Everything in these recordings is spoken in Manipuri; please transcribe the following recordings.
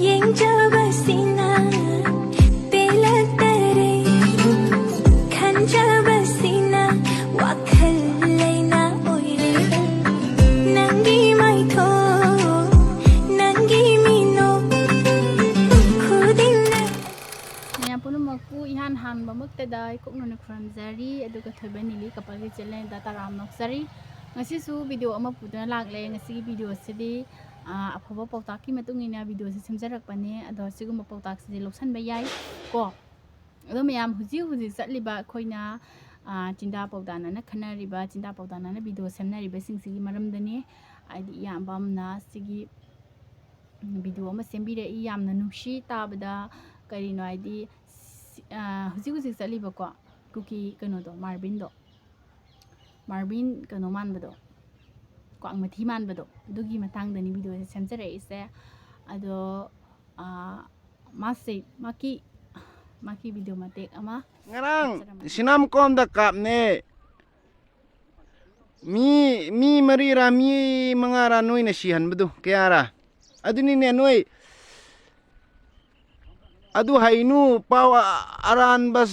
yenjabasina pelatere khanjabasina wakhallaina oire nangi maitho nangi mino khudinna nya punumakku ihan han bamakta dai kokno thamjari aduga thoibani kapagi channel data ram noksari ngasi su video ama pudana lagle ngasi video sidi afaba pautaki matungina video se semjarak pane ado siguma pautak se loksan ba yai ko ado mayam huji satliba khoina chinda paudana na khana riba chinda paudana na video semna riba singsigi maramdani aidi yambamna sigi video ama sembire I yamna nushi tabada karino aidi huji satliba ko kuki kano do marbin kano manbado kwang mathi manbado dugi matangdani video se semjare ise ado maki video matek ama ngarang sinam kom da kap ne mi marira mi mangara noi na sihan bedu kayara aduni ne noi adu hainu paw aran bas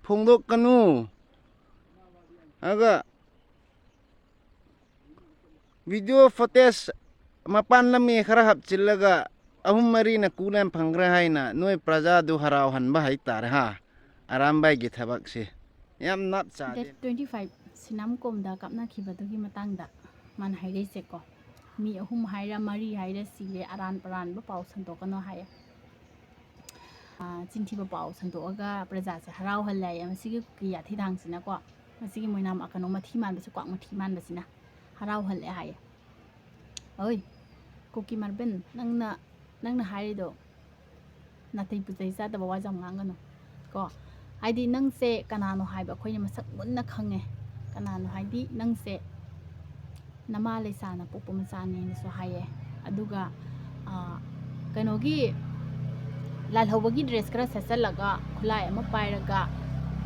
phongdok kanu aga video footage mapan lami khara hapchillaga ahum mari na kulan phangra haina noi praja du harau hanba haitar ha arambai gi thabak se yam nat cha de 25 sinam kom da kapna khibadugi matangda man haire se ko mi ahum haira mari haira sile aran paran ba paw santokano haya chinthi ba paw santoga praja se harau halai amsigi kiya thi thang sina ko masigi moinam akano mathi man ba se kwak mathi man ba sina harau hal haya oi kuki marbin nangna harido natai pujai sa da bawa jam ngangano ko haidi nang se kanano haiba khoina masak munna khange kanano haidi nang se nama leisa na popo masane ni so haye aduga kanogi lalhobagi dress kara sasalaga khulai ama pairaga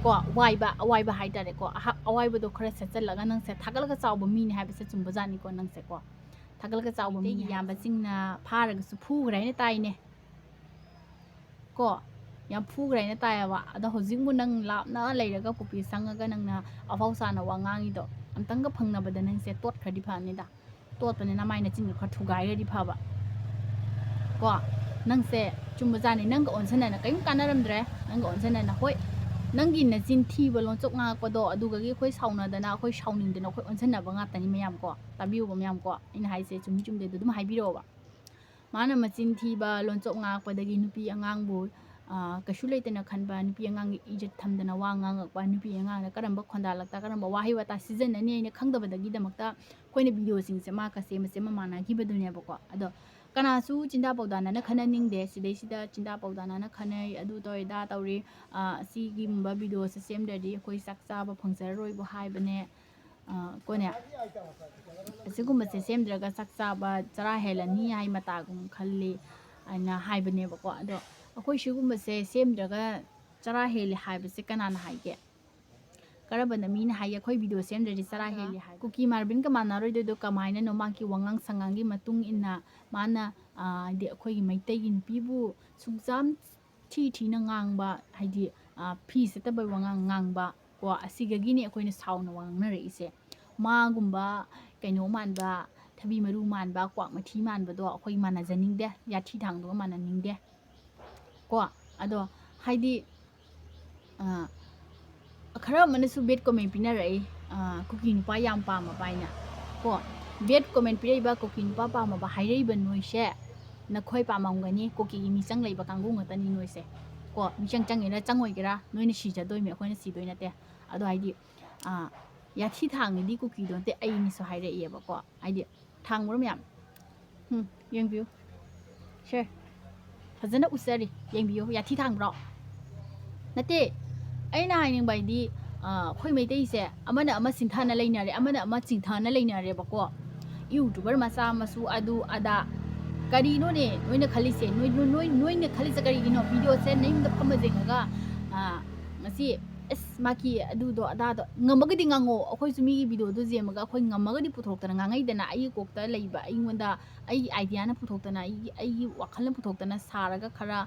ko waiba haidare ko awaiba do khara sasalaga nang se thagalaga chawba mi ni haiba se chumba jani ko nang se ko thagalaga chawba mi yamba singna pharaga su phu graina taine ko yam phu graina taiwa ada hojingbu nang lapna leiraga pupi sangaga nangna afau sana wangangi do amtanga phangnabada nang se tot khadi phani da tot pane na maina chinga kha thugai ri phaba ko nang se chumba jani nang ga onsana na kaim kanaramdre nang ga onsana na hoi nangi na jin thi balon chok nga ko do aduga gi khoi sauna dana khoi sauning dana khoi onsana ba nga tani mayam ko tabiu ba mayam ko ina haise chumde du dum haibiro ba mana machin thi ba lon chok nga padagi nupi angang bu kashu leitena khanba nupi angang ijat thamdana wa ngang ba nupi angang na karamba khonda lakta karamba wahi wata season ani ina khangdaba dagi damakta khoina video sing se ma ka se ma mana gi badunya ba ko ado kanasu chinda paudana na khana ningde sida chinda paudana na khanai adu toy da tawri si gi mba video se semdadi khoi sakcha ba phangjar roi bo haibane kone asigum se semdraga sakcha ba chara helani hai mata gum khalli aina haibane ba ko ado akhoi sigum se semdraga chara heli haiba se kanana haige karabana mina haye khoi video semdadi chara heli hai kuki marbin ka manaroi do kamaina no mangki wangang sangangi matung inna mana de khoi maitei gi nupibu sungzam thi na ngangba haidi phi se ta bai wangang ngangba ko asigagi ni khoi na sauna wangna re ise ma gumba kaino manba thabi maru manba kwak mathi manba do khoi mana janing de ya thi thang do mana ning de ko ado haidi khara manasu bet comment pina rai kuki nupa yam pa ma paina ko bet comment pi ba kuki nupa pa ma ba hairei ban noi she na khoi pa mamgani kuki mi chang lei ba kanggu ngatani noi se ko mi chang ina changoi gera noi ni si ja doi me khoi na si doi na te ado haidi ya thi thang ni kuki don te ai ni so hairei ye ba ko haidi thang mur myam yeng view share fazana usari yeng view ya thi thang bro nate aina haining bai di khoi maitei se amana ama sinthana leinare amana ama chingthana leinare bako youtuber masa masu adu ada kari no ne noina khali se noina khali se kari no video se naim da phama jenga ngasi ꯑꯁ ꯃꯥꯒꯤ ꯑꯗꯨꯗꯣ ꯑꯗꯥꯗꯣ ꯉꯝꯃꯒꯗꯤ ꯉꯥꯡꯉꯣ ꯑꯩꯈꯣꯏꯁꯨ ꯃꯤꯒꯤ ꯚꯤꯗꯤꯑꯣꯗꯣ ꯌꯦꯡꯉꯒ ꯑꯩꯈꯣꯏ ꯉꯝꯃꯒꯗꯤ ꯄꯨꯊꯣꯛꯇꯅ ꯉꯥꯡꯉꯩꯗꯅ ꯑꯩꯒꯤ ꯀꯣꯛꯇ ꯂꯩꯕ ꯑꯩꯉꯣꯟꯗ ꯑꯩꯒꯤ ꯑꯥꯏꯗꯤꯌꯥꯅ ꯄꯨꯊꯣꯛꯇꯅ ꯑꯩꯒꯤ ꯋꯥꯈꯜꯅ ꯄꯨꯊꯣꯛꯇꯅ ꯁꯥꯔꯒ ꯈꯔ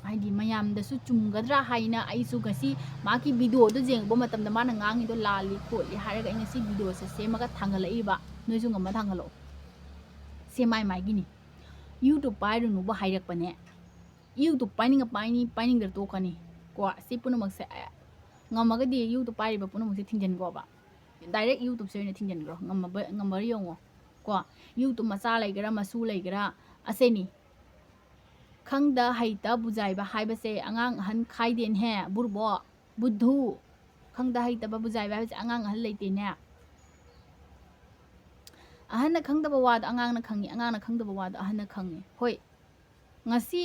ꯍꯥꯏꯗꯤ ꯃꯌꯥꯝꯗꯁꯨ ꯆꯨꯝꯒꯗ꯭ꯔꯥ ꯍꯥꯏꯅ ꯑꯩꯁꯨ ꯉꯁꯤ ꯃꯥꯒꯤ ꯚꯤꯗꯤꯑꯣꯗꯣ ꯌꯦꯡꯕ ꯃꯇꯝꯗ ꯃꯥꯅ ꯉꯥꯡꯉꯤꯗꯣ ꯂꯥꯜꯂꯤ ꯈꯣꯠꯂꯤ ꯍꯥꯏꯔꯒ ꯑꯩ ꯉꯁꯤ ꯚꯤꯗꯤꯑꯣꯁꯦ ꯁꯦꯝꯃꯒ ꯊꯥꯡꯒꯠꯂꯛꯏꯕ ꯅꯣꯏꯁꯨ ꯉꯝꯃ ꯊꯥꯡꯒꯠꯂꯛꯑꯣ ꯁꯦ ꯃꯥꯏꯒꯤꯅꯤ ꯌꯨꯇꯨꯕ ꯄꯥꯏꯔꯨꯅꯨꯕ ꯍꯥꯏꯔꯛꯄꯅꯦ ꯌꯨꯇꯨꯕ ꯄꯥꯏꯅꯤꯡꯉ ꯄꯥꯏꯅꯤ ꯄꯥꯏꯅꯤꯡꯗ꯭ꯔ ꯇꯣꯛꯀꯅꯤ ꯀꯣ ꯁꯤ ꯄꯨꯝꯅꯃꯛꯁꯦ ꯉꯝꯃꯒꯗꯤ ꯌꯨꯇꯨꯕ ꯄꯥꯏꯔꯤꯕ ꯄꯨꯝꯅꯃꯛꯁꯦ ꯊꯤꯡꯖꯤꯟꯈꯣꯕ ꯗꯥꯏꯔꯦꯛ ꯌꯨꯇꯨꯕꯁꯦ ꯑꯣꯏꯅ ꯊꯤꯡꯖꯤꯟꯈ꯭ꯔꯣ ꯉꯝꯕ ꯌꯦꯡꯉꯣ ꯀꯣ ꯌꯨꯇꯨꯕ ꯃꯆꯥ ꯂꯩꯒꯦꯔꯥ ꯃꯁꯨ ꯂꯩꯒꯦꯔꯥ ꯑꯁꯦꯅꯤ ꯈꯪꯗ ꯍꯩꯇ ꯕꯨꯖꯥꯏꯕ ꯍꯥꯏꯕꯁꯦ ꯑꯉꯥꯡ ꯑꯍꯟ ꯈꯥꯏꯗꯦꯅꯍꯦ ꯕꯨꯔꯕꯣ ꯕꯨද්ධꯨ ꯈꯪꯗ ꯍꯩꯇꯕ ꯕꯨꯖꯥꯏꯕ ꯍꯥꯏꯕꯁꯦ ꯑꯉꯥꯡ ꯑꯍꯟ ꯂꯩꯇꯦꯅꯦ ꯑꯍꯟꯅ ꯈꯪꯗꯕ ꯋꯥꯗꯣ ꯑꯉꯥꯡꯅ ꯈꯪꯉꯤ ꯑꯉꯥꯡꯅ ꯈꯪꯗꯕ ꯋꯥꯗꯣ ꯑꯍꯟꯅ ꯈꯪꯉꯤ ꯍꯣꯏ ꯉꯁꯤ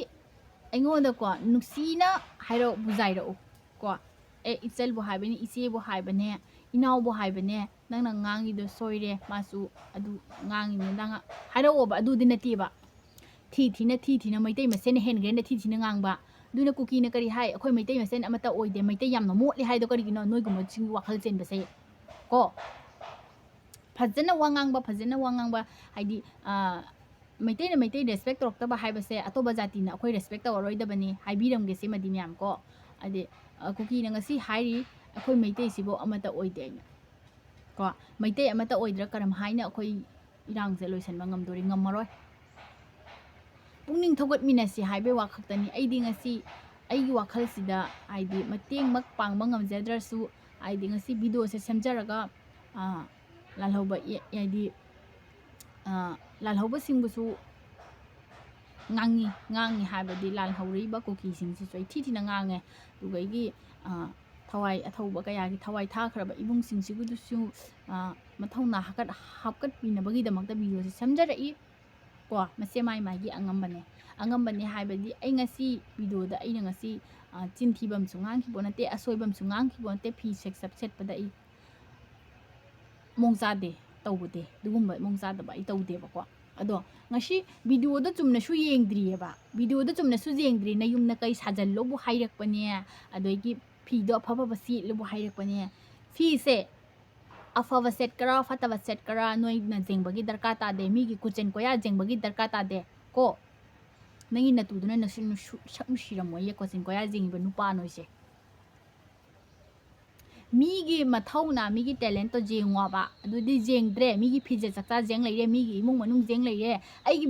ꯑꯩꯉꯣꯟꯗꯀꯣ ꯅꯨꯡꯁꯤꯅ ꯍꯥꯏꯔꯛꯎ ꯕꯨꯖꯥꯏꯔꯛꯎ ꯀꯣ ꯏꯆꯜꯕꯨ ꯍꯥꯏꯕꯅꯦ ꯏꯆꯦꯕꯨ ꯍꯥꯏꯕꯅꯦ ꯏꯅꯥꯎꯕꯨ ꯍꯥꯏꯕꯅꯦ ꯅꯪꯅ ꯉꯥꯡꯉꯤꯗꯣ ꯁꯣꯏꯔꯦ ꯃꯥꯁꯨ ꯑꯗꯨ ꯉꯥꯡꯉꯤꯅꯦ ꯅꯪ ꯍꯥꯏꯔꯛꯑꯣꯕ ꯑꯗꯨꯗꯤ ꯅꯠꯇꯦꯕ ꯊꯤꯅ ꯃꯩꯇꯩ ꯃꯁꯦꯟꯅ ꯍꯦꯟꯒ꯭ꯔꯦꯅ ꯊꯤꯅ ꯉꯥꯡꯕ ꯑꯗꯨꯅ ꯀꯨꯀꯤꯅ ꯀꯔꯤ ꯍꯥꯏ ꯑꯩꯈꯣꯏ ꯃꯩꯇꯩ ꯃꯁꯦꯟ ꯑꯃꯠꯇ ꯑꯣꯏꯗꯦ ꯃꯩꯇꯩ ꯌꯥꯝꯅ ꯃꯣꯠꯂꯤ ꯍꯥꯏꯗꯣ ꯀꯔꯤꯒꯤꯅꯣ ꯅꯣꯏꯒꯨꯝꯕꯁꯤꯡꯒꯤ ꯋꯥꯈꯜ ꯆꯦꯟꯕꯁꯦ ꯀꯣ ꯐꯖꯅ ꯋꯥ ꯉꯥꯡꯕ ꯍꯥꯏꯗꯤ ꯃꯩꯇꯩꯅ ꯃꯩꯇꯩ ꯔꯦꯁꯄꯦꯛ ꯇꯧꯔꯛꯇꯕ ꯍꯥꯏꯕꯁꯦ ꯑꯇꯣꯞꯄ ꯖꯥꯇꯤꯅ ꯑꯩꯈꯣꯏ ꯔꯦꯁꯄꯦꯛ ꯇꯧꯔꯔꯣꯏꯗꯕꯅꯤ ꯍꯥꯏꯕꯤꯔꯝꯒꯦ ꯁꯤꯃꯗꯤ ꯃꯌꯥꯝ ꯀꯣ ꯍꯥꯏꯗꯤ ꯀꯨꯀꯤꯅ ꯉꯁꯤ ꯍꯥꯏꯔꯤ ꯑꯩꯈꯣꯏ ꯃꯩꯇꯩꯁꯤꯕꯨ ꯑꯃꯠꯇ ꯑꯣꯏꯗꯦ ꯑꯩꯅ ꯀꯣ ꯃꯩꯇꯩ ꯑꯃꯠꯇ ꯑꯣꯏꯗ꯭ꯔꯥ ꯀꯔꯝ ꯍꯥꯏꯅ ꯑꯩꯈꯣꯏ ꯏꯔꯥꯡꯁꯦ ꯂꯣꯏꯁꯤꯟꯕ ꯉꯝꯗꯣꯔꯤ ꯉꯝꯃꯔꯣꯏ ꯄꯨꯛꯅꯤꯡ ꯊꯧꯒꯠꯃꯤꯟꯅꯁꯤ ꯍꯥꯏꯕꯩ ꯋꯥ ꯈꯛꯇꯅꯤ ꯑꯩꯗꯤ ꯉꯁꯤ ꯑꯩꯒꯤ ꯋꯥꯈꯜꯁꯤꯗ ꯍꯥꯏꯗꯤ ꯃꯇꯦꯡꯃꯛ ꯄꯥꯡꯕ ꯉꯝꯖꯗ꯭ꯔꯁꯨ ꯍꯥꯏꯗꯤ ꯉꯁꯤ ꯚꯤꯗꯤꯑꯣꯁꯦ ꯁꯦꯝꯖꯔꯒ ꯂꯥꯜꯍꯧꯕ ꯍꯥꯏꯗꯤ ꯂꯥꯜꯍꯧꯕꯁꯤꯡꯕꯨꯁꯨ ꯉꯥꯡꯉꯤ ꯍꯥꯏꯕꯗꯤ ꯂꯥꯜꯍꯧꯔꯤꯕ ꯀꯨꯀꯤꯁꯤꯡꯁꯤꯁꯨ ꯑꯩ ꯊꯤꯅ ꯉꯥꯡꯉꯦ ꯑꯗꯨꯒ ꯑꯩꯒꯤ ꯊꯋꯥꯏ ꯑꯊꯧꯕ ꯀꯌꯥꯒꯤ ꯊꯋꯥꯏ ꯊꯥꯈ꯭ꯔꯕ ꯏꯕꯨꯡꯁꯤꯡꯁꯤꯕꯨꯗꯨꯁꯨ ꯃꯊꯧꯅꯥ ꯍꯥꯞꯀꯠꯄꯤꯅꯕꯒꯤꯗꯃꯛꯇ ꯚꯤꯗꯤꯑꯣꯁꯦ ꯁꯦꯝꯖꯔꯛꯏ ꯀꯣ ꯃꯁꯦ ꯃꯥꯒꯤ ꯑꯉꯝꯕꯅꯦ ꯍꯥꯏꯕꯗꯤ ꯑꯩ ꯉꯁꯤ ꯚꯤꯗꯤꯑꯣꯗ ꯑꯩꯅ ꯉꯁꯤ ꯆꯤꯟꯊꯤꯕ ꯑꯃꯁꯨ ꯉꯥꯡꯈꯤꯕ ꯅꯠꯇꯦ ꯑꯁꯣꯏꯕ ꯑꯃꯁꯨ ꯉꯥꯡꯈꯤꯕ ꯅꯠꯇꯦ ꯐꯤ ꯁꯦꯠꯄꯗ ꯑꯩ ꯃꯑꯣꯡ ꯆꯥꯗꯦ ꯇꯧꯕꯗꯦ ꯑꯗꯨꯒꯨꯝꯕ ꯃꯑꯣꯡ ꯆꯥꯗꯕ ꯑꯩ ꯇꯧꯗꯦꯕꯀꯣ ꯑꯗꯣ ꯉꯁꯤ ꯚꯤꯗꯤꯑꯣꯗ ꯆꯨꯝꯅꯁꯨ ꯌꯦꯡꯗ꯭ꯔꯤ ꯅꯌꯨꯝꯅ ꯀꯩ ꯁꯥꯖꯜꯂꯣꯕꯨ ꯍꯥꯏꯔꯛꯄꯅꯦ ꯑꯗꯒꯤ ꯐꯤꯗꯣ ꯑꯐꯕ ꯁꯦꯠꯂꯨꯕꯨ ꯍꯥꯏꯔꯛꯄꯅꯦ ꯐꯤꯁꯦ ꯑꯐꯕ ꯁꯦꯠꯀꯔꯥ ꯐꯠꯇꯕ ꯁꯦꯠꯀꯔꯥ ꯅꯣꯏꯅ ꯖꯦꯡꯕꯒꯤ ꯗꯔꯀꯥꯔ ꯇꯥꯗꯦ ꯃꯤꯒꯤ ꯀꯨꯆꯦꯟ ꯀꯣꯌꯥ ꯖꯦꯡꯕꯒꯤ ꯗꯔꯀꯥꯔ ꯇꯥꯗꯦ ꯀꯣ ꯅꯪꯒꯤ ꯅꯇꯨꯗꯨꯅ ꯁꯛ ꯅꯨꯡꯁꯤꯔꯝꯃꯣꯏꯌꯦ ꯀꯣꯆꯦꯟ ꯀꯣꯌꯥ ꯖꯦꯡꯉꯤꯕ ꯅꯨꯄꯥ ꯅꯣꯏꯁꯦ ꯃꯤꯒꯤ ꯃꯊꯧꯅ ꯃꯤꯒꯤ ꯇꯦꯂꯦꯟꯇꯣ ꯖꯦꯡꯉꯣꯕ ꯑꯗꯨꯗꯤ ꯖꯦꯡꯗ꯭ꯔꯦ ꯃꯤꯒꯤ ꯐꯤꯖꯦꯠ ꯆꯥꯛꯆꯥ ꯖꯦꯡ ꯂꯩꯔꯦ ꯃꯤꯒꯤ ꯏꯃꯨꯡ ꯃꯅꯨꯡ ꯖꯦꯡ ꯂꯩꯔꯦ ꯑꯩꯒꯤ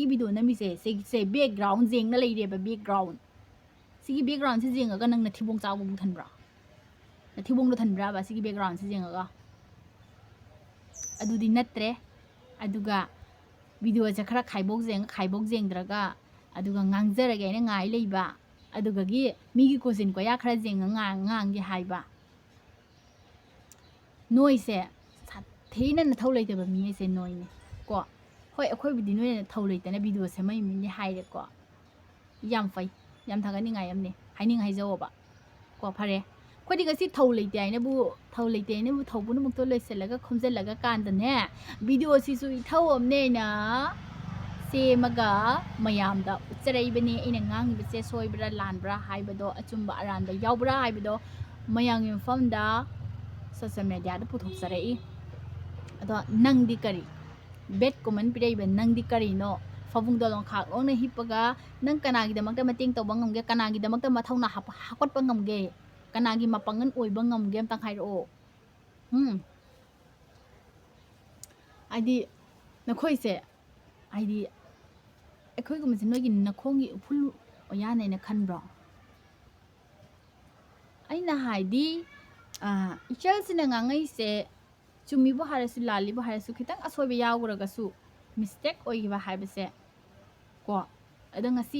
ꯚꯤꯗꯤꯑꯣ ꯅꯝꯃꯤꯁꯦ ꯁꯤꯒꯤꯁꯦ ꯕꯦꯛꯒ꯭ꯔꯥꯎꯟ ꯖꯦꯡꯅ ꯂꯩꯔꯦꯕ ꯕꯦꯛꯒ꯭ꯔꯥꯎꯟ ꯁꯤꯒꯤ ꯕꯦꯛꯒ꯭ꯔꯥꯎꯟꯁꯦ ꯖꯦꯡꯉꯒ ꯅꯪꯅ ꯊꯤꯕꯣꯡ ꯆꯥꯕꯕꯨ ꯊꯟꯕ꯭ꯔꯥ ꯊꯤꯕꯣꯡꯗꯣ ꯊꯟꯕ꯭ꯔꯥꯕ ꯁꯤꯒꯤ ꯕꯦꯛꯒ꯭ꯔꯥꯎꯟꯁꯦ ꯖꯦꯡꯉꯒ ꯑꯗꯨꯗꯤ ꯅꯠꯇ꯭ꯔꯦ ꯑꯗꯨꯒ ꯚꯤꯗꯤꯑꯣꯁꯦ ꯈꯔ ꯈꯥꯏꯕꯣꯛ ꯖꯦꯡꯗ꯭ꯔꯒ ꯑꯗꯨꯒ ꯉꯥꯡꯖꯔꯒꯦ ꯑꯩꯅ ꯉꯥꯏ ꯂꯩꯕ ꯑꯗꯨꯒꯤ ꯃꯤꯒꯤ ꯀꯣꯆꯤꯟ ꯀꯣꯌꯥ ꯈꯔ ꯖꯦꯡꯉ ꯉꯥꯡꯒꯦ ꯍꯥꯏꯕ ꯅꯣꯏꯁꯦ ꯁꯥꯊꯤꯅ ꯅꯊꯧ ꯂꯩꯇꯕ ꯃꯤ ꯍꯥꯏꯁꯦ ꯅꯣꯏꯅꯦ ꯀꯣ ꯍꯣꯏ ꯑꯩꯈꯣꯏꯕꯨꯗꯤ ꯅꯣꯏꯅ ꯅꯊꯧ ꯂꯩꯇꯅ ꯚꯤꯗꯤꯑꯣ ꯁꯦꯝꯃꯛꯏꯃꯤꯅꯦ ꯍꯥꯏꯔꯦꯀꯣ ꯌꯥꯝ ꯐꯩ ꯌꯥꯝ ꯊꯥꯒꯠꯅꯤꯡꯉꯥꯏ ꯑꯃꯅꯦ ꯍꯥꯏꯖꯧꯕ ꯀꯣ ꯐꯔꯦ ꯑꯩꯈꯣꯏꯗꯤ ꯉꯁꯤ ꯊꯧ ꯂꯩꯇꯦ ꯍꯥꯏꯅꯕꯨ ꯊꯧ ꯄꯨꯝꯅꯃꯛꯇꯣ ꯂꯣꯏꯁꯤꯜꯂꯒ ꯈꯣꯝꯖꯤꯜꯂꯒ ꯀꯥꯟꯗꯅꯦ ꯚꯤꯗꯤꯑꯣꯁꯤꯁꯨ ꯏꯊꯧ ꯑꯃꯅꯦꯅ ꯁꯦꯝꯃꯒ ꯃꯌꯥꯝꯗ ꯎꯠꯆꯔꯛꯏꯕꯅꯦ ꯑꯩꯅ ꯉꯥꯡꯉꯤꯕꯁꯦ ꯁꯣꯏꯕ꯭ꯔꯥ ꯂꯥꯟꯕ꯭ꯔꯥ ꯍꯥꯏꯕꯗꯣ ꯑꯆꯨꯝꯕ ꯑꯔꯥꯟꯕ ꯌꯥꯎꯕ꯭ꯔꯥ ꯍꯥꯏꯕꯗꯣ ꯃꯌꯥꯝꯒꯤ ꯃꯐꯝꯗ ꯁꯣꯁꯤꯌꯦꯜ ꯃꯦꯗꯤꯌꯥꯗ ꯄꯨꯊꯣꯛꯆꯔꯛꯏ ꯑꯗꯣ ꯅꯪꯗꯤ ꯀꯔꯤ ꯕꯦꯠ ꯀꯣꯃꯦꯟ ꯄꯤꯔꯛꯏꯕ ꯅꯪꯗꯤ ꯀꯔꯤꯅꯣ ꯐꯃꯨꯡꯗ ꯂꯣꯡꯈꯥꯛ ꯂꯣꯡꯅ ꯍꯤꯞꯄꯒ ꯅꯪ ꯀꯅꯥꯒꯤꯗꯃꯛꯇ ꯃꯇꯦꯡ ꯇꯧꯕ ꯉꯝꯒꯦ ꯀꯅꯥꯒꯤꯗꯃꯛꯇ ꯃꯊꯧꯅꯥ ꯍꯥꯞꯀꯠꯄ ꯉꯝꯒꯦ ꯀꯅꯥꯒꯤ ꯃꯄꯥꯡꯒꯜ ꯑꯣꯏꯕ ꯉꯝꯒꯦ ꯑꯝꯇꯪ ꯍꯥꯏꯔꯛꯑꯣ ꯍꯥꯏꯗꯤ ꯅꯈꯣꯏꯁꯦ ꯍꯥꯏꯗꯤ ꯑꯩꯈꯣꯏꯒꯨꯝꯕꯁꯦ ꯅꯣꯏꯒꯤ ꯅꯈꯣꯡꯒꯤ ꯎꯐꯨꯜ ꯑꯣꯌꯥꯅꯦꯅ ꯈꯟꯕ꯭ꯔꯣ ꯑꯩꯅ ꯍꯥꯏꯗꯤ ꯏꯆꯜꯁꯤꯅ ꯉꯥꯡꯉꯩꯁꯦ ꯆꯨꯝꯃꯤꯕꯨ ꯍꯥꯏꯔꯁꯨ ꯂꯥꯜꯂꯤꯕꯨ ꯍꯥꯏꯔꯁꯨ ꯈꯤꯇꯪ ꯑꯁꯣꯏꯕ ꯌꯥꯎꯈ꯭ꯔꯒꯁꯨ ꯃꯤꯁꯇꯦꯛ ꯑꯣꯏꯈꯤꯕ ꯍꯥꯏꯕꯁꯦ ꯀꯣ ꯑꯗꯣ ꯉꯁꯤ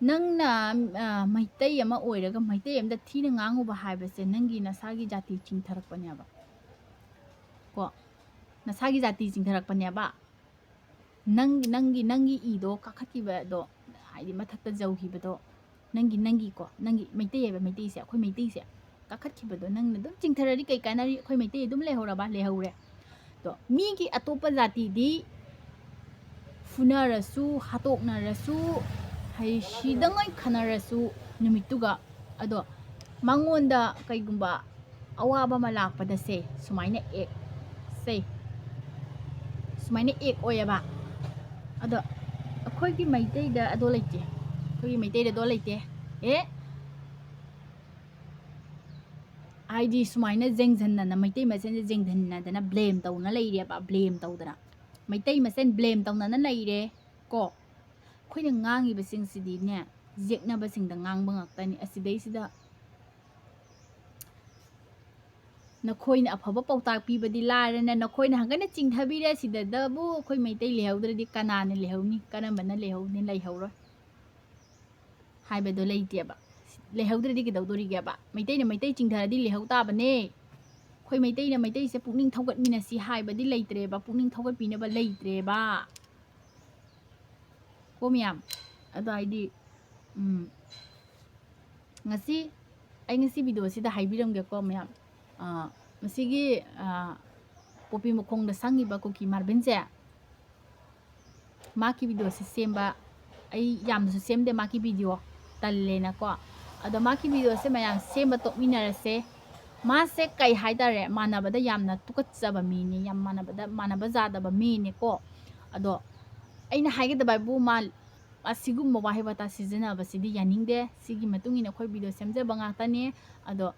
ꯅꯪꯅ ꯃꯩꯇꯩ ꯑꯃ ꯑꯣꯏꯔꯒ ꯃꯩꯇꯩ ꯑꯃꯗ ꯊꯤꯅ ꯉꯥꯡꯉꯨꯕ ꯍꯥꯏꯕꯁꯦ ꯅꯪꯒꯤ ꯅꯁꯥꯒꯤ ꯖꯥꯇꯤ ꯆꯤꯡꯊꯔꯛꯄꯅꯦꯕ ꯀꯣ ꯅꯁꯥꯒꯤ ꯖꯥꯇꯤ ꯆꯤꯡꯊꯔꯛꯄꯅꯦꯕ ꯅꯪꯒꯤ ꯏꯗꯣ ꯀꯥꯈꯠꯈꯤꯕꯗꯣ ꯍꯥꯏꯗꯤ ꯃꯊꯛꯇ ꯖꯧꯈꯤꯕꯗꯣ ꯅꯪꯒꯤ ꯃꯩꯇꯩ ꯍꯥꯏꯕ ꯃꯩꯇꯩꯁꯦ ꯑꯩꯈꯣꯏ ꯃꯩꯇꯩꯁꯦ ꯀꯥꯈꯠꯈꯤꯕꯗꯣ ꯅꯪꯅ ꯑꯗꯨꯝ ꯆꯤꯡꯊꯔꯗꯤ ꯀꯩ ꯀꯥꯟꯅꯔꯤ ꯑꯩꯈꯣꯏ ꯃꯩꯇꯩ ꯑꯗꯨꯝ ꯂꯩꯍꯧꯔꯦ ꯑꯗꯣ ꯃꯤꯒꯤ ꯑꯇꯣꯞꯄ ꯖꯥꯇꯤꯗꯤ ꯐꯨꯅꯔꯁꯨ ꯍꯥꯠꯇꯣꯛꯅꯔꯁꯨ ꯍꯩꯁꯤꯗꯉꯩ ꯈꯟꯅꯔꯁꯨ ꯅꯨꯃꯤꯠꯇꯨꯒ ꯑꯗꯣ ꯃꯉꯣꯟꯗ ꯀꯩꯒꯨꯝꯕ ꯑꯋꯥꯕ ꯑꯃ ꯂꯥꯛꯄꯗ ꯁꯦ ꯁꯨꯃꯥꯏꯅ ꯑꯦꯛ ꯁꯦ ꯁꯨꯃꯥꯏꯅ ꯑꯦꯛ ꯑꯣꯏꯌꯦꯕ ꯑꯗꯣ ꯑꯩꯈꯣꯏꯒꯤ ꯃꯩꯇꯩꯗ ꯑꯗꯣ ꯂꯩꯇꯦ ꯑꯩꯈꯣꯏꯒꯤ ꯃꯩꯇꯩꯗ ꯑꯗꯣ ꯂꯩꯇꯦ ꯍꯥꯏꯗꯤ ꯁꯨꯃꯥꯏꯅ ꯖꯦꯡꯖꯟꯅꯅ ꯃꯩꯇꯩ ꯃꯁꯦꯟꯁꯦ ꯖꯦꯡꯖꯟꯅꯗꯅ ꯕ꯭ꯂꯦꯝ ꯇꯧꯅ ꯂꯩꯔꯦꯕ ꯕ꯭ꯂꯦꯝ ꯇꯧꯗꯅ ꯃꯩꯇꯩ ꯃꯁꯦꯟ ꯕ꯭ꯂꯦꯝ ꯇꯧꯅꯅ ꯂꯩꯔꯦ ꯀꯣ ꯑꯩꯈꯣꯏꯅ ꯉꯥꯡꯉꯤꯕꯁꯤꯡꯁꯤꯗꯤꯅꯦ ꯌꯦꯛꯅꯕꯁꯤꯡꯗ ꯉꯥꯡꯕ ꯉꯥꯛꯇꯅꯤ ꯑꯁꯤꯗꯩꯁꯤꯗ ꯅꯈꯣꯏꯅ ꯑꯐꯕ ꯄꯥꯎꯇꯥꯛ ꯄꯤꯕꯗꯤ ꯂꯥꯏꯔꯅ ꯅꯈꯣꯏꯅ ꯍꯪꯒꯠꯅ ꯆꯤꯡꯊꯕꯤꯔꯦ ꯁꯤꯗꯕꯨ ꯑꯩꯈꯣꯏ ꯃꯩꯇꯩ ꯂꯩꯍꯧꯗ꯭ꯔꯗꯤ ꯀꯅꯥꯅ ꯂꯩꯍꯧꯅꯤ ꯀꯔꯝꯕꯅ ꯂꯩꯍꯧꯅꯤ ꯂꯩꯍꯧꯔꯣꯏ ꯍꯥꯏꯕꯗꯣ ꯂꯩꯇꯦꯕ ꯂꯩꯍꯧꯗ꯭ꯔꯗꯤ ꯀꯩꯗꯧꯗꯣꯔꯤꯒꯦꯕ ꯃꯩꯇꯩꯅ ꯃꯩꯇꯩ ꯆꯤꯡꯊꯔꯗꯤ ꯂꯩꯍꯧ ꯇꯥꯕꯅꯦ ꯑꯩꯈꯣꯏ ꯃꯩꯇꯩꯅ ꯃꯩꯇꯩꯁꯦ ꯄꯨꯛꯅꯤꯡ ꯊꯧꯒꯠꯃꯤꯟꯅꯁꯤ ꯍꯥꯏꯕꯗꯤ ꯂꯩꯇ꯭ꯔꯦꯕ ꯄꯨꯛꯅꯤꯡ ꯊꯧꯒꯠꯄꯤꯅꯕ ꯂꯩꯇ꯭ꯔꯦꯕ ꯀꯣ ꯃꯌꯥꯝ ꯑꯗꯣ ꯍꯥꯏꯗꯤ ꯉꯁꯤ ꯑꯩ ꯉꯁꯤ ꯚꯤꯗꯤꯑꯣꯁꯤꯗ ꯍꯥꯏꯕꯤꯔꯝꯒꯦꯀꯣ ꯃꯌꯥꯝ ꯃꯁꯤꯒꯤ ꯄꯣꯄꯤ ꯃꯈꯣꯡꯗ ꯁꯪꯉꯤꯕ ꯀꯨꯀꯤ ꯃꯥꯔꯕꯤꯟꯁꯦ ꯃꯥꯒꯤ ꯚꯤꯗꯤꯑꯣꯁꯦ ꯁꯦꯝꯕ ꯑꯩ ꯌꯥꯝꯅꯁꯨ ꯁꯦꯝꯗꯦ ꯃꯥꯒꯤ ꯚꯤꯗꯤꯑꯣ ꯇꯜꯂꯦꯅꯀꯣ ꯑꯗꯣ ꯃꯥꯒꯤ ꯚꯤꯗꯤꯑꯣꯁꯦ ꯃꯌꯥꯝ ꯁꯦꯝꯕ ꯇꯣꯛꯃꯤꯟꯅꯔꯁꯦ ꯃꯥꯁꯦ ꯀꯩ ꯍꯥꯏꯇꯥꯔꯦ ꯃꯥꯟꯅꯕꯗ ꯌꯥꯝꯅ ꯇꯨꯀꯠꯆꯕ ꯃꯤꯅꯤ ꯌꯥꯝ ꯃꯥꯟꯅꯕ ꯌꯥꯗꯕ ꯃꯤꯅꯤꯀꯣ ꯑꯗꯣ ꯑꯩꯅ ꯍꯥꯏꯒꯗꯕ ꯍꯥꯏꯕꯨ ꯑꯁꯤꯒꯨꯝꯕ ꯋꯥꯍꯩ ꯋꯥꯇꯥ ꯁꯤꯖꯤꯟꯅꯕꯁꯤꯗꯤ ꯌꯥꯅꯤꯡꯗꯦ ꯁꯤꯒꯤ ꯃꯇꯨꯡ ꯏꯟꯅ ꯑꯩꯈꯣꯏ ꯚꯤꯗꯤꯑꯣ ꯁꯦꯝꯖꯕ ꯉꯥꯛꯇꯅꯤ ꯑꯗꯣ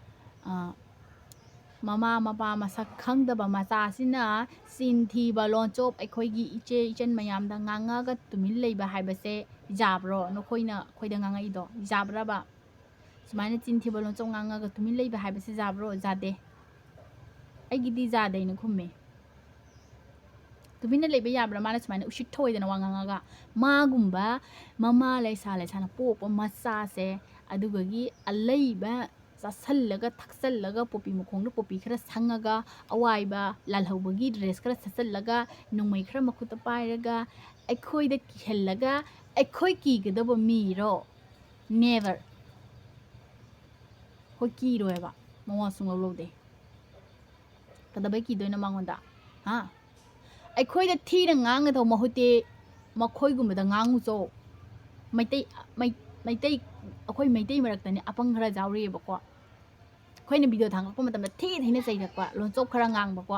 ꯃꯃꯥ ꯃꯄꯥ ꯃꯁꯛ ꯈꯪꯗꯕ ꯃꯆꯥꯁꯤꯅ ꯆꯤꯟ ꯊꯤꯕ ꯂꯣꯟꯆꯣꯞ ꯑꯩꯈꯣꯏꯒꯤ ꯏꯆꯦ ꯏꯆꯟ ꯃꯌꯥꯝꯗ ꯉꯥꯡꯉꯒ ꯇꯨꯃꯤꯟ ꯂꯩꯕ ꯍꯥꯏꯕꯁꯦ ꯌꯥꯕ꯭ꯔꯣ ꯅꯈꯣꯏꯅ ꯑꯩꯈꯣꯏꯗ ꯉꯥꯡꯉꯛꯏꯗꯣ ꯌꯥꯕ꯭ꯔꯕ ꯁꯨꯃꯥꯏꯅ ꯆꯤꯟ ꯊꯤꯕ ꯂꯣꯟꯆꯣꯞ ꯉꯥꯡꯉꯒ ꯇꯨꯃꯤꯟ ꯂꯩꯕ ꯍꯥꯏꯕꯁꯦ ꯌꯥꯕ꯭ꯔꯣ ꯌꯥꯗꯦ ꯑꯩꯒꯤꯗꯤ ꯌꯥꯗꯦꯅ ꯈꯨꯝꯃꯦ ꯇꯨꯃꯤꯟꯅ ꯂꯩꯕ ꯌꯥꯕ꯭ꯔꯥ ꯃꯥꯅ ꯁꯨꯃꯥꯏꯅ ꯎꯁꯤꯠ ꯊꯑꯣꯏꯗꯅ ꯋꯥ ꯉꯥꯡꯉꯒ ꯃꯥꯒꯨꯝꯕ ꯃꯃꯥ ꯂꯩꯁꯥꯅ ꯄꯣꯛꯄ ꯃꯆꯥꯁꯦ ꯑꯗꯨꯒꯤ ꯑꯂꯩꯕ ꯆꯥꯁꯜꯂꯒ ꯊꯛꯆꯜꯂꯒ ꯄꯣꯄꯤ ꯃꯈꯣꯡꯗ ꯄꯣꯄꯤ ꯈꯔ ꯁꯪꯉꯒ ꯑꯋꯥꯏꯕ ꯂꯥꯜꯍꯧꯕꯒꯤ ꯗ꯭ꯔꯦꯁꯈꯔ ꯁꯠꯆꯜꯂꯒ ꯅꯣꯡꯃꯩꯈꯔ ꯃꯈꯨꯠꯇ ꯄꯥꯏꯔꯒ ꯑꯩꯈꯣꯏꯗ ꯀꯤꯍꯜꯂꯒ ꯑꯩꯈꯣꯏ ꯀꯤꯒꯗꯕ ꯃꯤꯔꯣ ꯅꯦꯚꯔ ꯑꯩꯈꯣꯏ ꯀꯤꯔꯣꯏꯕ ꯃꯋꯥ ꯁꯨꯡꯂꯧ ꯂꯧꯗꯦ ꯀꯩꯗꯧꯕꯩ ꯀꯤꯗꯣꯏꯅꯣ ꯃꯉꯣꯟꯗ ꯑꯩꯈꯣꯏꯗ ꯊꯤꯅ ꯉꯥꯡꯒꯗꯧ ꯃꯍꯨꯠꯇꯤ ꯃꯈꯣꯏꯒꯨꯝꯕꯗ ꯉꯥꯡꯉꯨꯆꯣ ꯑꯩꯈꯣꯏ ꯃꯩꯇꯩ ꯃꯔꯛꯇꯅꯤ ꯑꯄꯪ ꯈꯔ ꯌꯥꯎꯔꯤꯑꯕꯀꯣ ꯑꯩꯈꯣꯏꯅ ꯚꯤꯗꯤꯑꯣ ꯊꯥꯡꯒꯠꯄ ꯃꯇꯝꯗ ꯊꯤꯅ ꯆꯩꯔꯛꯄ ꯂꯣꯟꯆꯣꯞ ꯈꯔ ꯉꯥꯡꯕꯀꯣ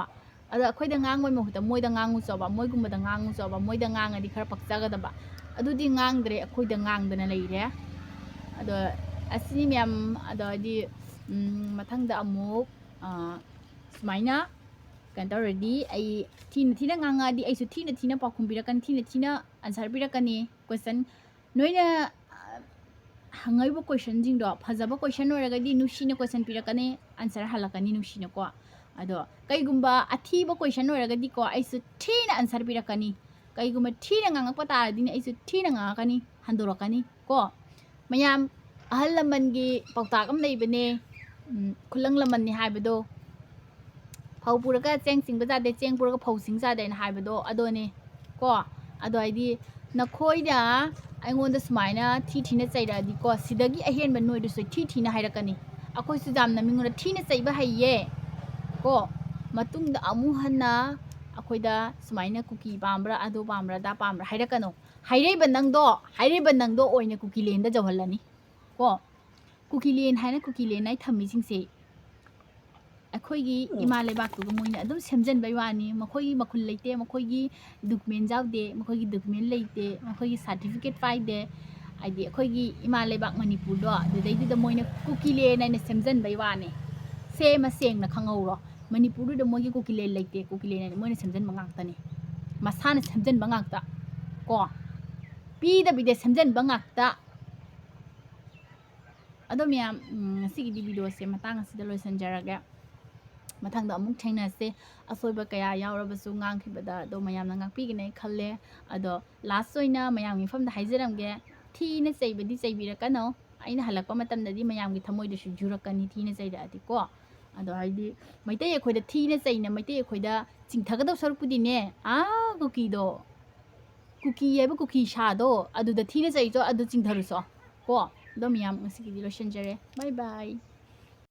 ꯑꯗꯣ ꯑꯩꯈꯣꯏꯗ ꯉꯥꯡꯕꯩ ꯃꯍꯨꯠꯇ ꯃꯣꯏꯗ ꯉꯥꯡꯉꯨꯆꯣꯕ ꯃꯣꯏꯒꯨꯝꯕꯗ ꯉꯥꯡꯉꯨꯆꯣꯕ ꯃꯣꯏꯗ ꯉꯥꯡꯉꯗꯤ ꯈꯔ ꯄꯛꯆꯒꯗꯕ ꯑꯗꯨꯗꯤ ꯉꯥꯡꯗ꯭ꯔꯦ ꯑꯩꯈꯣꯏꯗ ꯉꯥꯡꯗꯅ ꯂꯩꯔꯦ ꯑꯗꯣ ꯑꯁꯤꯅꯤ ꯃꯌꯥꯝ ꯑꯗꯣ ꯍꯥꯏꯗꯤ ꯃꯊꯪꯗ ꯑꯃꯨꯛ ꯁꯨꯃꯥꯏꯅ ꯀꯩꯅꯣ ꯇꯧꯔꯗꯤ ꯑꯩ ꯊꯤꯅ ꯉꯥꯡꯉꯛꯑꯗꯤ ꯑꯩꯁꯨ ꯊꯤꯅ ꯄꯥꯎꯈꯨꯝ ꯄꯤꯔꯛꯀꯅꯤ ꯊꯤꯅ ꯑꯟꯁꯔ ꯄꯤꯔꯛꯀꯅꯤ ꯀꯣꯏꯁꯟ ꯅꯣꯏꯅ ꯍꯪꯉꯛꯏꯕ ꯀꯣꯏꯁꯟꯁꯤꯡꯗꯣ ꯐꯖꯕ ꯀꯣꯏꯁꯟ ꯑꯣꯏꯔꯒꯗꯤ ꯅꯨꯡꯁꯤꯅ ꯀꯣꯏꯁꯟ ꯄꯤꯔꯛꯀꯅꯤ ꯑꯟꯁꯔ ꯍꯜꯂꯛꯀꯅꯤ ꯅꯨꯡꯁꯤꯅꯀꯣ ꯑꯗꯣ ꯀꯩꯒꯨꯝꯕ ꯑꯊꯤꯕ ꯀꯣꯏꯁꯟ ꯑꯣꯏꯔꯒꯗꯤꯀꯣ ꯑꯩꯁꯨ ꯊꯤꯅ ꯑꯟꯁꯔ ꯄꯤꯔꯛꯀꯅꯤ ꯀꯩꯒꯨꯝꯕ ꯊꯤꯅ ꯉꯥꯡꯉꯛꯄ ꯇꯥꯔꯗꯤꯅꯦ ꯑꯩꯁꯨ ꯊꯤꯅ ꯉꯥꯡꯉꯛꯀꯅꯤ ꯍꯟꯗꯣꯔꯛꯀꯅꯤ ꯀꯣ ꯃꯌꯥꯝ ꯑꯍꯜ ꯂꯃꯟꯒꯤ ꯄꯥꯎꯇꯥꯛ ꯑꯃ ꯂꯩꯕꯅꯦ ꯈꯨꯂꯪ ꯂꯃꯟꯅꯤ ꯍꯥꯏꯕꯗꯣ ꯐꯧ ꯄꯨꯔꯒ ꯆꯦꯡ ꯆꯤꯡꯕ ꯌꯥꯗꯦ ꯆꯦꯡ ꯄꯨꯔꯒ ꯐꯧ ꯆꯤꯡ ꯌꯥꯗꯦꯅ ꯍꯥꯏꯕꯗꯣ ꯑꯗꯨꯅꯦ ꯀꯣ ꯑꯗꯣ ꯍꯥꯏꯗꯤ ꯅꯈꯣꯏꯅ ꯑꯩꯉꯣꯟꯗ ꯁꯨꯃꯥꯏꯅ ꯊꯤꯅ ꯆꯩꯔꯛꯑꯗꯤꯀꯣ ꯁꯤꯗꯒꯤ ꯑꯍꯦꯟꯕ ꯅꯣꯏꯗꯨꯁꯨ ꯊꯤꯅ ꯍꯥꯏꯔꯛꯀꯅꯤ ꯑꯩꯈꯣꯏꯁꯨ ꯌꯥꯝꯅ ꯃꯤꯉꯣꯟꯗ ꯊꯤꯅ ꯆꯩꯕ ꯍꯩꯌꯦ ꯀꯣ ꯃꯇꯨꯡꯗ ꯑꯃꯨꯛ ꯍꯟꯅ ꯑꯩꯈꯣꯏꯗ ꯁꯨꯃꯥꯏꯅ ꯀꯨꯀꯤ ꯄꯥꯝꯕ꯭ꯔꯥ ꯑꯗꯨ ꯄꯥꯝꯕ꯭ꯔꯥ ꯑꯗꯥ ꯄꯥꯝꯕ꯭ꯔꯥ ꯍꯥꯏꯔꯛꯀꯅꯣ ꯍꯥꯏꯔꯛꯏꯕ ꯅꯪꯗꯣ ꯑꯣꯏꯅ ꯀꯨꯀꯤꯂꯦꯟꯗ ꯌꯧꯍꯜꯂꯅꯤ ꯀꯣ ꯀꯨꯀꯤꯂꯦꯟ ꯍꯥꯏꯅ ꯊꯝꯃꯤꯁꯤꯡꯁꯦ ꯑꯩꯈꯣꯏꯒꯤ ꯏꯃꯥ ꯂꯩꯕꯥꯛꯇꯨꯒ ꯃꯣꯏꯅ ꯑꯗꯨꯝ ꯁꯦꯝꯖꯤꯟꯕꯩ ꯋꯥꯅꯤ ꯃꯈꯣꯏꯒꯤ ꯃꯈꯨꯜ ꯂꯩꯇꯦ ꯃꯈꯣꯏꯒꯤ ꯗꯣꯀꯨꯃꯦꯟ ꯌꯥꯎꯗꯦ ꯃꯈꯣꯏꯒꯤ ꯗꯣꯀꯨꯃꯦꯟ ꯂꯩꯇꯦ ꯃꯈꯣꯏꯒꯤ ꯁꯥꯔꯇꯤꯐꯤꯀꯦꯠ ꯄꯥꯏꯗꯦ ꯍꯥꯏꯗꯤ ꯑꯩꯈꯣꯏꯒꯤ ꯏꯃꯥ ꯂꯩꯕꯥꯛ ꯃꯅꯤꯄꯨꯔꯗꯣ ꯑꯗꯨꯗꯩꯗꯨꯗ ꯃꯣꯏꯅ ꯀꯨꯀꯤꯂꯦꯟ ꯍꯥꯏꯅ ꯁꯦꯝꯖꯤꯟꯕꯩ ꯋꯥꯅꯤ ꯁꯦꯡꯅ ꯈꯪꯍꯧꯔꯣ ꯃꯅꯤꯄꯨꯔꯗꯨꯗ ꯃꯣꯏꯒꯤ ꯀꯨꯀꯤꯂꯦꯟ ꯂꯩꯇꯦ ꯀꯨꯀꯤꯂꯦꯟ ꯍꯥꯏꯅ ꯃꯣꯏꯅ ꯁꯦꯝꯖꯤꯟꯕ ꯉꯥꯛꯇꯅꯤ ꯃꯁꯥꯅ ꯁꯦꯝꯖꯤꯟꯕ ꯉꯥꯛꯇ ꯀꯣ ꯄꯤꯗꯕꯤꯗ ꯁꯦꯝꯖꯤꯟꯕ ꯉꯥꯛꯇ ꯑꯗꯣ ꯃꯌꯥꯝ ꯉꯁꯤꯒꯤꯗꯤ ꯚꯤꯗꯤꯑꯣꯁꯦ ꯃꯇꯥꯡ ꯑꯁꯤꯗ ꯂꯣꯏꯁꯤꯟꯖꯔꯒꯦ ꯃꯊꯪꯗ ꯑꯃꯨꯛ ꯊꯦꯡꯅꯁꯦ ꯑꯁꯣꯏꯕ ꯀꯌా ꯌꯥꯎꯔꯕꯁꯨ ꯉꯥꯡꯈꯤꯕꯗ ꯑꯗꯣ ꯃꯌꯥꯝꯅ ꯉꯥꯛꯄꯤꯒꯅꯤꯈꯜꯂꯦ ꯑꯗꯣ ꯂꯥꯁ ꯑꯣꯏꯅ ꯃꯌꯥꯝꯒꯤ ꯃꯐꯝꯗ ꯍꯥꯏꯖꯔꯝꯒꯦ ꯊꯤꯅ ꯆꯩꯕꯗꯤ ꯆꯩꯕꯤꯔꯛꯀꯅꯣ ꯑꯩꯅ ꯍꯜꯂꯛꯄ ꯃꯇꯝꯗꯗꯤ ꯃꯌꯥꯝꯒꯤ ꯊꯃꯣꯏꯗꯁꯨ ꯖꯨꯔꯛꯀꯅꯤ ꯊꯤꯅ ꯆꯩꯔꯛꯑꯗꯤꯀꯣ ꯑꯗꯣ ꯍꯥꯏꯗꯤ ꯃꯩꯇꯩ ꯑꯩꯈꯣꯏꯗ ꯊꯤꯅ ꯆꯩꯅ ꯃꯩꯇꯩ ꯑꯩꯈꯣꯏꯗ ꯆꯤꯡꯊꯒꯗꯧ ꯁꯔꯨꯛꯄꯨꯗꯤꯅꯦ ꯀꯨꯀꯤꯗꯣ ꯀꯨꯀꯤ ꯍꯥꯏꯕ ꯀꯨꯀꯤ ꯁꯥꯗꯣ ꯑꯗꯨꯗ ꯊꯤꯅ ꯆꯩꯆꯣ ꯑꯗꯨ ꯆꯤꯡꯊꯔꯨꯆꯣ ꯀꯣ ꯑꯗꯣ ꯃꯌꯥꯝ ꯉꯁꯤꯒꯤꯗꯤ ꯂꯣꯏꯁꯤꯟꯖꯔꯦ ꯕꯥꯏ ꯕꯥꯏ